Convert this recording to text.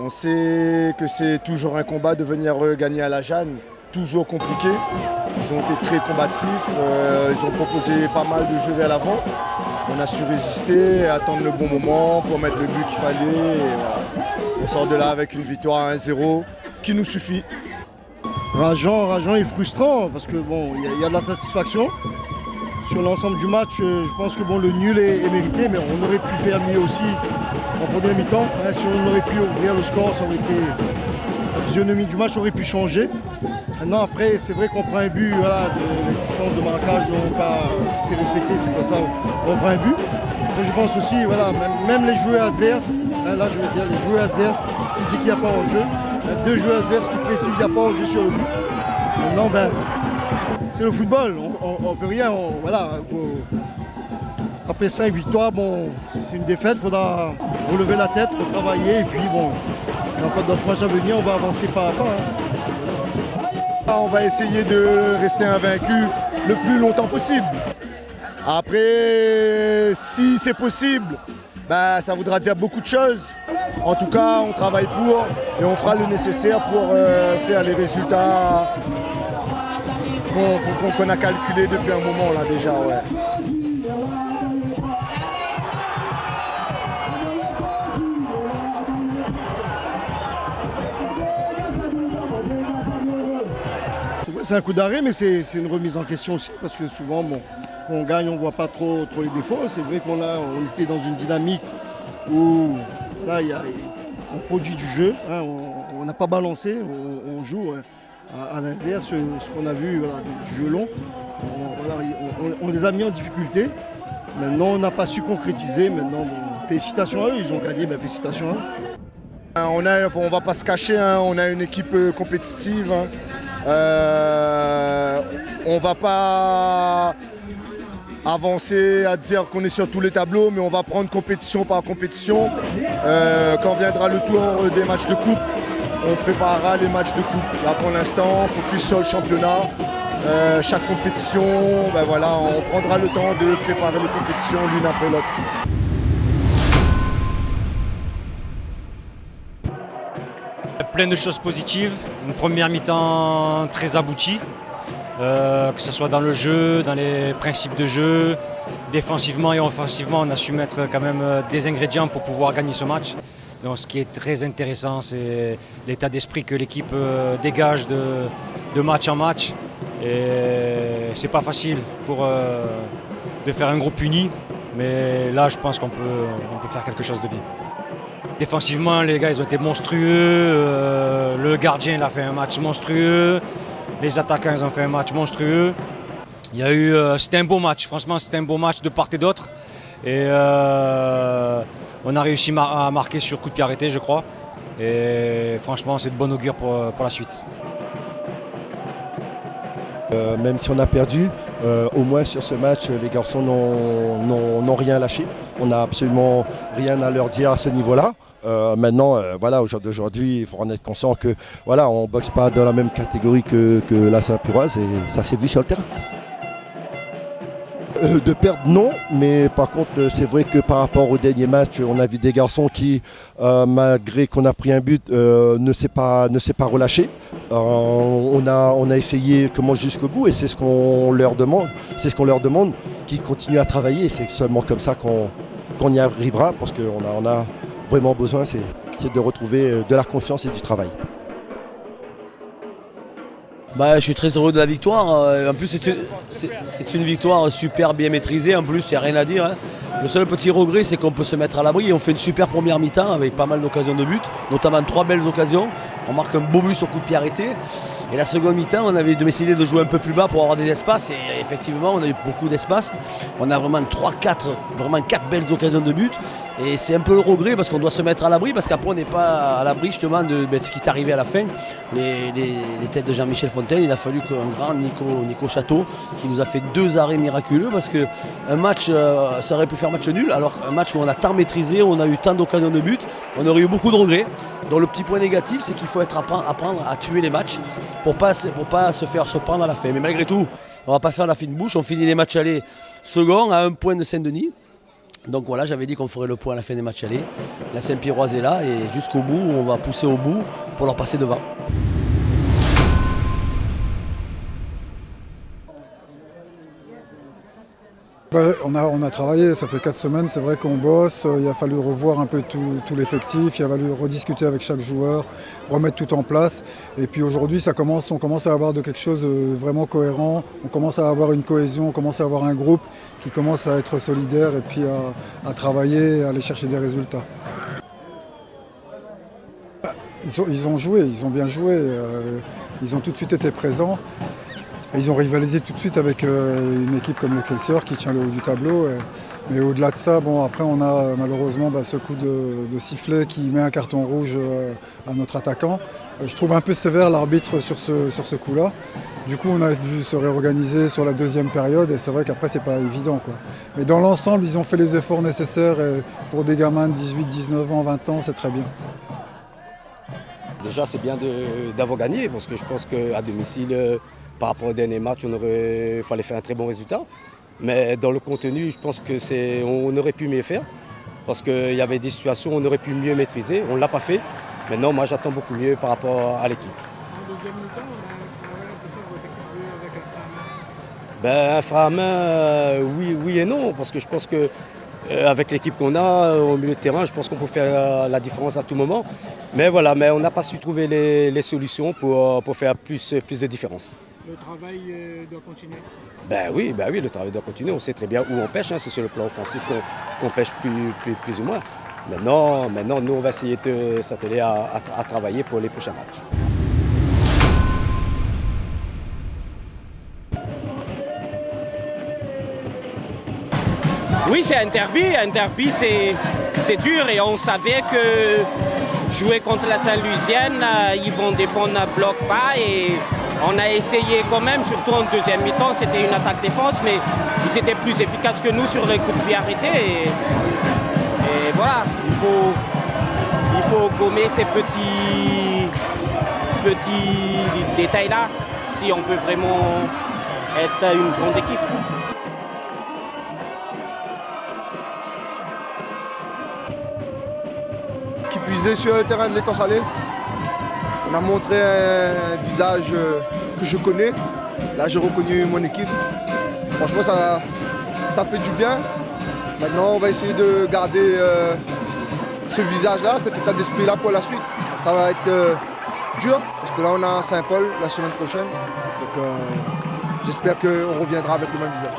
On sait que c'est toujours un combat de venir gagner à la Jeanne, toujours compliqué. Ils ont été très combatifs, ils ont proposé pas mal de jeux vers l'avant. On a su résister, attendre le bon moment pour mettre le but qu'il fallait. Et voilà. On sort de là avec une victoire à 1-0 qui nous suffit. Rageant et frustrant parce que bon, il y a de la satisfaction. Sur l'ensemble du match, je pense que bon, le nul est mérité, mais on aurait pu faire mieux aussi en première mi-temps. Si on aurait pu ouvrir le score, ça aurait été, la physionomie du match aurait pu changer. Maintenant, après, c'est vrai qu'on prend un but, voilà, de la distance de marquage n'ont pas été respectées, c'est pour ça qu'on prend un but. Mais je pense aussi, voilà, même les joueurs adverses, là je veux dire les joueurs adverses qui disent qu'il n'y a pas hors-jeu, deux joueurs adverses qui précisent qu'il n'y a pas hors-jeu sur le but. Maintenant, c'est le football, on ne peut rien, voilà. Après 5 victoires, bon, c'est une défaite, il faudra relever la tête, retravailler, et puis bon, il n'y a pas d'autres matchs à venir, on va avancer pas à pas. On va essayer de rester invaincu le plus longtemps possible. Après, si c'est possible, ça voudra dire beaucoup de choses. En tout cas, on travaille pour et on fera le nécessaire pour faire les résultats qu'on a calculé depuis un moment là déjà. Ouais. C'est un coup d'arrêt, mais c'est une remise en question aussi, parce que souvent, bon, quand on gagne, on ne voit pas trop les défauts. C'est vrai qu'on était dans une dynamique où là, on produit du jeu, hein, on n'a pas balancé, on joue. Hein. À l'inverse, ce qu'on a vu, voilà, du jeu long, on les a mis en difficulté. Maintenant, on n'a pas su concrétiser. Maintenant, bon, félicitations à eux, ils ont gagné, félicitations à eux. On ne va pas se cacher, hein, on a une équipe compétitive. Hein. On ne va pas avancer à dire qu'on est sur tous les tableaux, mais on va prendre compétition par compétition. Quand viendra le tour des matchs de coupe, on préparera les matchs de coupe. Là pour l'instant, focus sur le championnat. Chaque compétition, voilà, on prendra le temps de préparer les compétitions l'une après l'autre. Plein de choses positives, une première mi-temps très aboutie, que ce soit dans le jeu, dans les principes de jeu, défensivement et offensivement, on a su mettre quand même des ingrédients pour pouvoir gagner ce match. Donc, ce qui est très intéressant, c'est l'état d'esprit que l'équipe dégage de match en match. Et c'est pas facile de faire un groupe uni, mais là je pense qu'on peut faire quelque chose de bien. Défensivement, les gars ils ont été monstrueux, le gardien il a fait un match monstrueux, les attaquants ils ont fait un match monstrueux. C'était un beau match, franchement c'était un beau match de part et d'autre. Et on a réussi à marquer sur coup de pied arrêté je crois. Et franchement c'est de bon augure pour la suite. Même si on a perdu, au moins sur ce match, les garçons n'ont rien lâché. On n'a absolument rien à leur dire à ce niveau-là. Maintenant, voilà, au jour d'aujourd'hui, il faut en être conscient que voilà, on ne boxe pas dans la même catégorie que la Saint-Puroise et ça s'est vu sur le terrain. De perdre, non, mais par contre, c'est vrai que par rapport au dernier match, on a vu des garçons qui, malgré qu'on a pris un but, ne s'est pas relâché. On a essayé comment jusqu'au bout et c'est ce qu'on leur demande. C'est ce qu'on leur demande, qu'ils continuent à travailler. C'est seulement comme ça qu'on y arrivera, parce qu'on a vraiment besoin, c'est de retrouver de la confiance et du travail. Je suis très heureux de la victoire. En plus, c'est une victoire super bien maîtrisée. En plus, il n'y a rien à dire. Hein. Le seul petit regret, c'est qu'on peut se mettre à l'abri. On fait une super première mi-temps avec pas mal d'occasions de but, notamment 3 belles occasions. On marque un beau but sur coup de pied arrêté. Et la seconde mi-temps, on avait décidé de jouer un peu plus bas pour avoir des espaces. Et effectivement, on a eu beaucoup d'espace. On a vraiment 4 belles occasions de but. Et c'est un peu le regret parce qu'on doit se mettre à l'abri, parce qu'après on n'est pas à l'abri justement de ce qui est arrivé à la fin. Les têtes de Jean-Michel Fontaine, il a fallu qu'un grand Nico Château qui nous a fait 2 arrêts miraculeux, parce qu'un match, ça aurait pu faire match nul, alors un match où on a tant maîtrisé, on a eu tant d'occasions de but, on aurait eu beaucoup de regrets. Donc le petit point négatif, c'est qu'il faut apprendre à tuer les matchs pour pas se faire surprendre à la fin. Mais malgré tout, on ne va pas faire la fine bouche, on finit les matchs aller second à 1 point de Saint-Denis. Donc voilà, j'avais dit qu'on ferait le point à la fin des matchs allés. La Saint-Pierroise est là et jusqu'au bout, on va pousser au bout pour leur passer devant. On a travaillé, ça fait 4 semaines, c'est vrai qu'on bosse, il a fallu revoir un peu tout l'effectif, il a fallu rediscuter avec chaque joueur, remettre tout en place. Et puis aujourd'hui, on commence à avoir quelque chose de vraiment cohérent, on commence à avoir une cohésion, on commence à avoir un groupe qui commence à être solidaire et puis à travailler, à aller chercher des résultats. Ils ont joué, ils ont bien joué, ils ont tout de suite été présents. Et ils ont rivalisé tout de suite avec une équipe comme l'Excelsior qui tient le haut du tableau. Mais au-delà de ça, après on a malheureusement ce coup de sifflet qui met un carton rouge à notre attaquant. Je trouve un peu sévère l'arbitre sur ce coup-là. Du coup on a dû se réorganiser sur la deuxième période et c'est vrai qu'après c'est pas évident, quoi. Mais dans l'ensemble ils ont fait les efforts nécessaires et pour des gamins de 18, 19 ans, 20 ans, c'est très bien. Déjà c'est bien d'avoir gagné parce que je pense qu'à domicile, par rapport au dernier match, il fallait faire un très bon résultat. Mais dans le contenu, je pense qu'on aurait pu mieux faire. Parce qu'il y avait des situations où on aurait pu mieux maîtriser. On ne l'a pas fait. Maintenant, moi, j'attends beaucoup mieux par rapport à l'équipe. En deuxième mi-temps, on a l'impression que votre équipe joue avec un frein à main. Oui et non. Parce que je pense qu'avec l'équipe qu'on a au milieu de terrain, je pense qu'on peut faire la différence à tout moment. Mais voilà, on n'a pas su trouver les solutions pour faire plus de différence. Le travail doit continuer. Oui, le travail doit continuer. On sait très bien où on pêche. C'est sur le plan offensif qu'on pêche plus ou moins. Maintenant, nous, on va essayer de s'atteler à travailler pour les prochains matchs. Oui, c'est un derby. Un derby, c'est dur et on savait que jouer contre la Saint-Louisienne, ils vont défendre un bloc bas et on a essayé quand même, surtout en deuxième mi-temps, c'était une attaque-défense, mais ils étaient plus efficaces que nous sur les coups de pied arrêtés. Et voilà, il faut gommer ces petits détails-là si on veut vraiment être une grande équipe. Qui puisait sur le terrain de l'Étang Salé. On a montré un visage que je connais. Là, j'ai reconnu mon équipe. Franchement, ça fait du bien. Maintenant, on va essayer de garder ce visage-là, cet état d'esprit-là pour la suite. Ça va être dur, parce que là, on a Saint-Paul la semaine prochaine. Donc, j'espère qu'on reviendra avec le même visage.